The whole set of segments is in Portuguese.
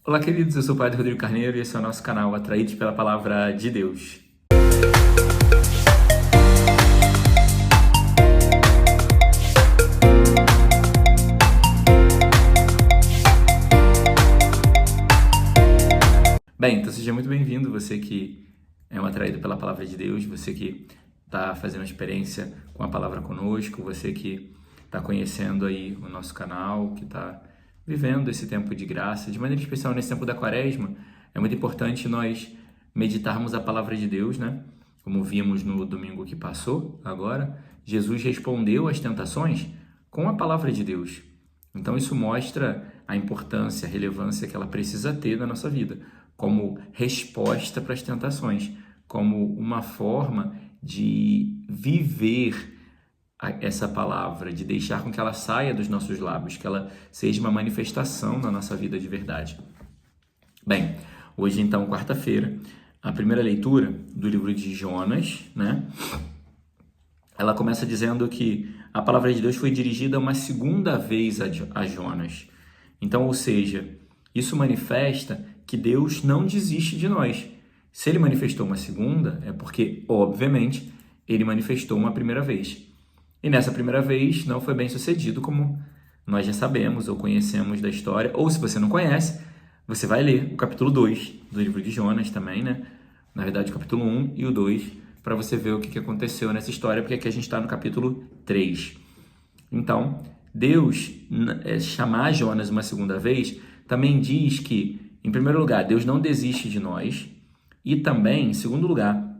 Olá, queridos, eu sou o Padre Rodrigo Carneiro e esse é o nosso canal Atraídos pela Palavra de Deus. Bem, então seja muito bem-vindo, você que é um atraído pela Palavra de Deus, você que está fazendo uma experiência com a Palavra conosco, você que está conhecendo aí o nosso canal, que está vivendo esse tempo de graça, de maneira especial nesse tempo da Quaresma. É muito importante nós meditarmos a Palavra de Deus, né? Como vimos no domingo que passou, agora, Jesus respondeu às tentações com a Palavra de Deus. Então isso mostra a importância, a relevância que ela precisa ter na nossa vida, como resposta para as tentações, como uma forma de viver essa palavra, de deixar com que ela saia dos nossos lábios, que ela seja uma manifestação na nossa vida de verdade. Bem, hoje então, quarta-feira, a primeira leitura do livro de Jonas, né? Ela começa dizendo que a palavra de Deus foi dirigida uma segunda vez a Jonas. Então, ou seja, isso manifesta que Deus não desiste de nós. Se ele manifestou uma segunda, é porque, obviamente, ele manifestou uma primeira vez. E nessa primeira vez não foi bem sucedido, como nós já sabemos ou conhecemos da história. Ou se você não conhece, você vai ler o capítulo 2 do livro de Jonas também, né? Na verdade, o capítulo 1 e o 2, para você ver o que aconteceu nessa história, porque aqui a gente está no capítulo 3. Então, Deus chamar Jonas uma segunda vez também diz que, em primeiro lugar, Deus não desiste de nós, e também, em segundo lugar,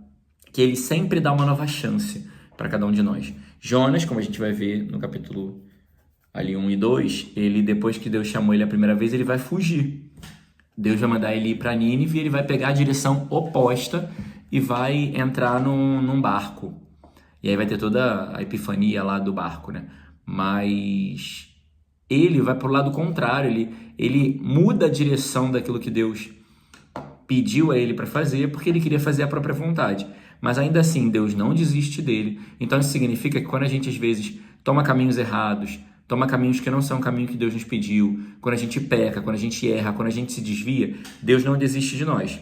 que ele sempre dá uma nova chance para cada um de nós. Jonas, como a gente vai ver no capítulo ali 1 e 2, ele, depois que Deus chamou ele a primeira vez, ele vai fugir. Deus vai mandar ele ir para Nínive e ele vai pegar a direção oposta e vai entrar num barco. E aí vai ter toda a epifania lá do barco, né? Mas ele vai para o lado contrário, ele muda a direção daquilo que Deus pediu a ele para fazer, porque ele queria fazer a própria vontade. Mas ainda assim, Deus não desiste dele. Então isso significa que quando a gente às vezes toma caminhos errados, toma caminhos que não são o caminho que Deus nos pediu, quando a gente peca, quando a gente erra, quando a gente se desvia, Deus não desiste de nós.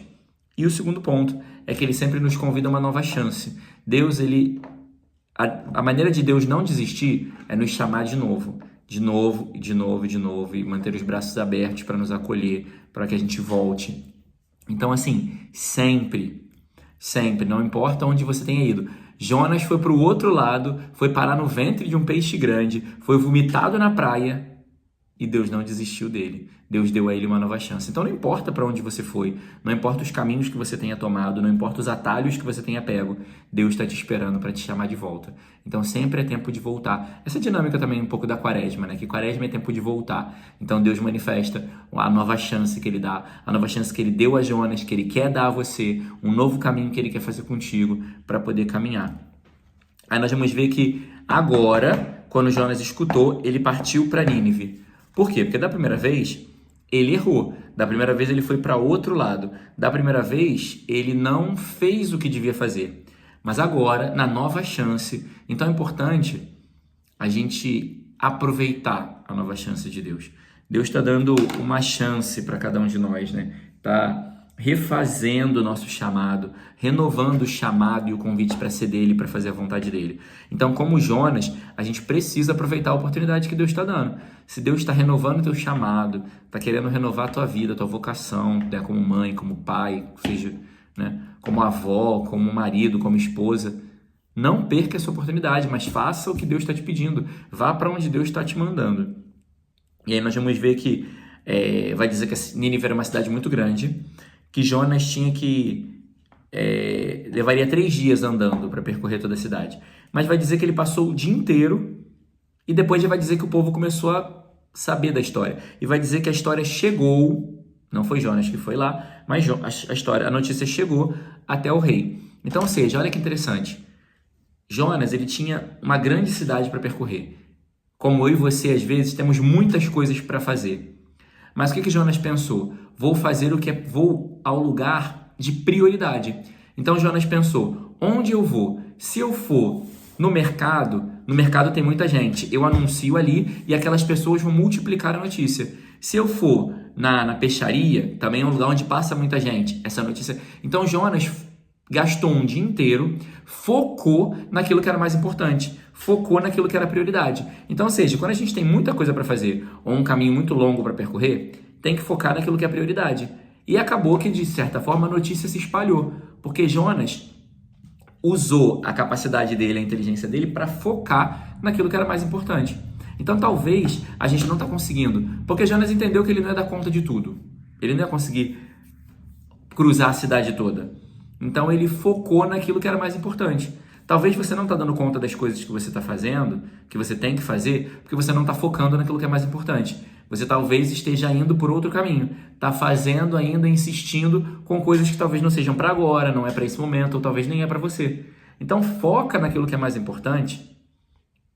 E o segundo ponto é que ele sempre nos convida a uma nova chance. Deus, a maneira de Deus não desistir é nos chamar de novo, e manter os braços abertos para nos acolher, para que a gente volte. Então, assim, sempre, não importa onde você tenha ido. Jonas foi para o outro lado, foi parar no ventre de um peixe grande, foi vomitado na praia e Deus não desistiu dele. Deus deu a ele uma nova chance. Então não importa para onde você foi, não importa os caminhos que você tenha tomado, não importa os atalhos que você tenha pego, Deus está te esperando para te chamar de volta. Então sempre é tempo de voltar. Essa dinâmica também é um pouco da Quaresma, né? Que Quaresma é tempo de voltar. Então Deus manifesta a nova chance que ele dá, a nova chance que ele deu a Jonas, que ele quer dar a você, um novo caminho que ele quer fazer contigo para poder caminhar. Aí nós vamos ver que agora, quando Jonas escutou, ele partiu para Nínive. Por quê? Porque da primeira vez ele errou. Da primeira vez ele foi para outro lado. Da primeira vez ele não fez o que devia fazer. Mas agora, na nova chance, então é importante a gente aproveitar a nova chance de Deus. Deus está dando uma chance para cada um de nós, né? Está refazendo o nosso chamado, renovando o chamado e o convite para ser dele, para fazer a vontade dele. Então, como Jonas, a gente precisa aproveitar a oportunidade que Deus está dando. Se Deus está renovando o teu chamado, está querendo renovar a tua vida, a tua vocação, né, como mãe, como pai, seja, né, como avó, como marido, como esposa, não perca essa oportunidade, mas faça o que Deus está te pedindo. Vá para onde Deus está te mandando. E aí nós vamos ver que vai dizer que Nínive era uma cidade muito grande, que Jonas tinha que levaria 3 dias andando para percorrer toda a cidade. Mas vai dizer que ele passou o dia inteiro e depois já vai dizer que o povo começou a saber da história. E vai dizer que a história chegou, não foi Jonas que foi lá, mas a notícia chegou até o rei. Então, ou seja, olha que interessante. Jonas, ele tinha uma grande cidade para percorrer. Como eu e você, às vezes, temos muitas coisas para fazer. Mas o que Jonas pensou? Vou ao lugar de prioridade. Então Jonas pensou, onde eu vou? Se eu for no mercado tem muita gente, eu anuncio ali e aquelas pessoas vão multiplicar a notícia. Se eu for na peixaria, também é um lugar onde passa muita gente. Essa notícia. Então Jonas gastou um dia inteiro, focou naquilo que era mais importante, focou naquilo que era prioridade. Então, ou seja, quando a gente tem muita coisa para fazer ou um caminho muito longo para percorrer, tem que focar naquilo que é prioridade. E acabou que, de certa forma, a notícia se espalhou, porque Jonas usou a capacidade dele, a inteligência dele, para focar naquilo que era mais importante. Então, talvez a gente não está conseguindo, porque Jonas entendeu que ele não ia dar conta de tudo. Ele não ia conseguir cruzar a cidade toda. Então, ele focou naquilo que era mais importante. Talvez você não está dando conta das coisas que você está fazendo, que você tem que fazer, porque você não está focando naquilo que é mais importante. Você talvez esteja indo por outro caminho. Está fazendo ainda, insistindo com coisas que talvez não sejam para agora, não é para esse momento, ou talvez nem é para você. Então, foca naquilo que é mais importante,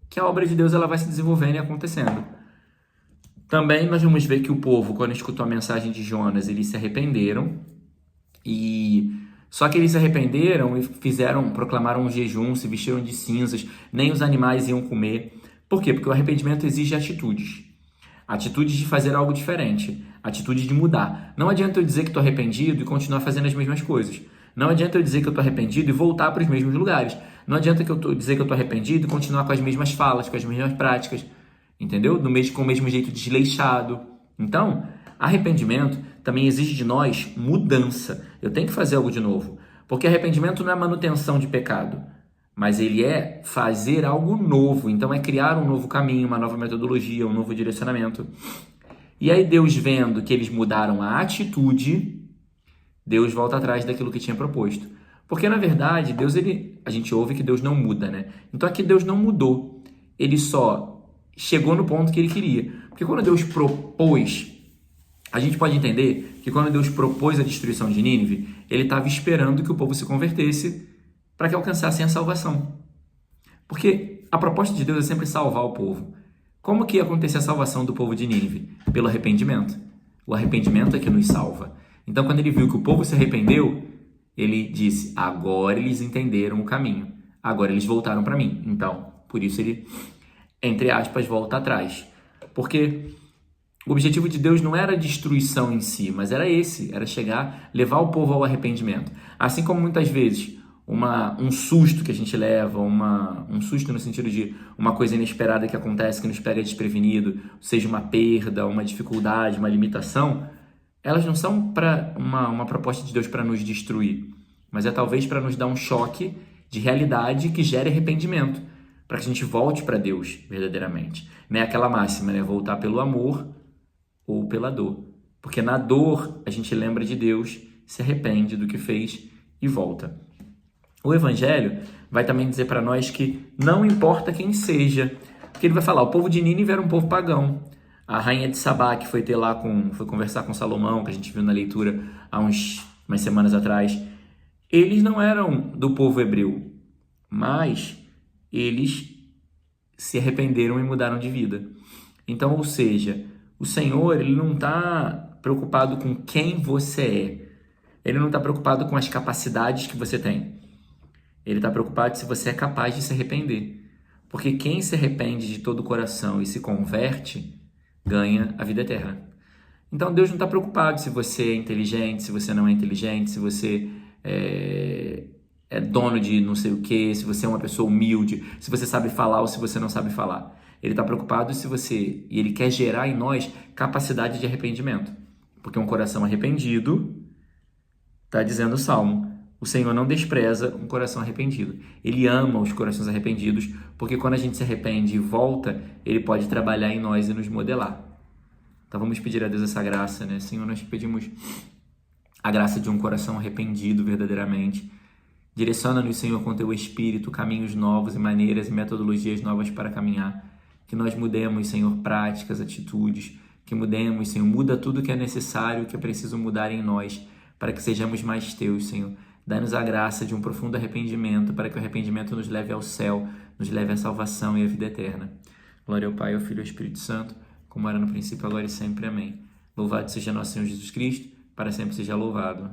que a obra de Deus ela vai se desenvolvendo e acontecendo. Também nós vamos ver que o povo, quando escutou a mensagem de Jonas, eles se arrependeram. Só que eles se arrependeram e proclamaram um jejum, se vestiram de cinzas, nem os animais iam comer. Por quê? Porque o arrependimento exige atitudes. Atitudes de fazer algo diferente, atitude de mudar. Não adianta eu dizer que estou arrependido e continuar fazendo as mesmas coisas. Não adianta eu dizer que eu estou arrependido e voltar para os mesmos lugares. Não adianta eu dizer que eu estou arrependido e continuar com as mesmas falas, com as mesmas práticas, entendeu? Com o mesmo jeito desleixado. Então, arrependimento também exige de nós mudança. Eu tenho que fazer algo de novo. Porque arrependimento não é manutenção de pecado, mas ele é fazer algo novo. Então é criar um novo caminho, uma nova metodologia, um novo direcionamento. E aí Deus, vendo que eles mudaram a atitude, Deus volta atrás daquilo que tinha proposto. Porque na verdade, a gente ouve que Deus não muda, né? Então aqui Deus não mudou. Ele só chegou no ponto que ele queria. Porque quando Deus propôs, a gente pode entender que quando Deus propôs a destruição de Nínive, ele estava esperando que o povo se convertesse para que alcançassem a salvação. Porque a proposta de Deus é sempre salvar o povo. Como que ia acontecer a salvação do povo de Nínive? Pelo arrependimento. O arrependimento é que nos salva. Então, quando ele viu que o povo se arrependeu, ele disse, agora eles entenderam o caminho. Agora eles voltaram para mim. Então, por isso ele, entre aspas, volta atrás. Porque o objetivo de Deus não era a destruição em si, mas era levar o povo ao arrependimento. Assim como muitas vezes um susto que a gente leva, um susto no sentido de uma coisa inesperada que acontece, que nos pega desprevenido, seja uma perda, uma dificuldade, uma limitação, elas não são para uma proposta de Deus para nos destruir, mas é talvez para nos dar um choque de realidade que gere arrependimento, para que a gente volte para Deus verdadeiramente. Não é aquela máxima, né? Voltar pelo amor ou pela dor. Porque na dor a gente lembra de Deus, se arrepende do que fez e volta. O Evangelho vai também dizer para nós que não importa quem seja, porque ele vai falar, o povo de Nínive era um povo pagão. A rainha de Sabá, que foi conversar com Salomão, que a gente viu na leitura há umas semanas atrás, eles não eram do povo hebreu, mas eles se arrependeram e mudaram de vida. Então, ou seja, o Senhor ele não está preocupado com quem você é. Ele não está preocupado com as capacidades que você tem. Ele está preocupado se você é capaz de se arrepender. Porque quem se arrepende de todo o coração e se converte, ganha a vida eterna. Então Deus não está preocupado se você é inteligente, se você não é inteligente, se você é dono de não sei o quê, se você é uma pessoa humilde, se você sabe falar ou se você não sabe falar. Ele está preocupado e ele quer gerar em nós capacidade de arrependimento. Porque um coração arrependido, está dizendo o Salmo, o Senhor não despreza um coração arrependido. Ele ama os corações arrependidos, porque quando a gente se arrepende e volta, ele pode trabalhar em nós e nos modelar. Então vamos pedir a Deus essa graça, né? Senhor, nós pedimos a graça de um coração arrependido verdadeiramente. Direciona-nos, Senhor, com teu Espírito, caminhos novos e maneiras e metodologias novas para caminhar. Que nós mudemos, Senhor, práticas, atitudes. Que mudemos, Senhor, muda tudo que é necessário, que é preciso mudar em nós, para que sejamos mais teus, Senhor. Dá-nos a graça de um profundo arrependimento, para que o arrependimento nos leve ao céu, nos leve à salvação e à vida eterna. Glória ao Pai, ao Filho e ao Espírito Santo, como era no princípio, agora e sempre. Amém. Louvado seja nosso Senhor Jesus Cristo, para sempre seja louvado.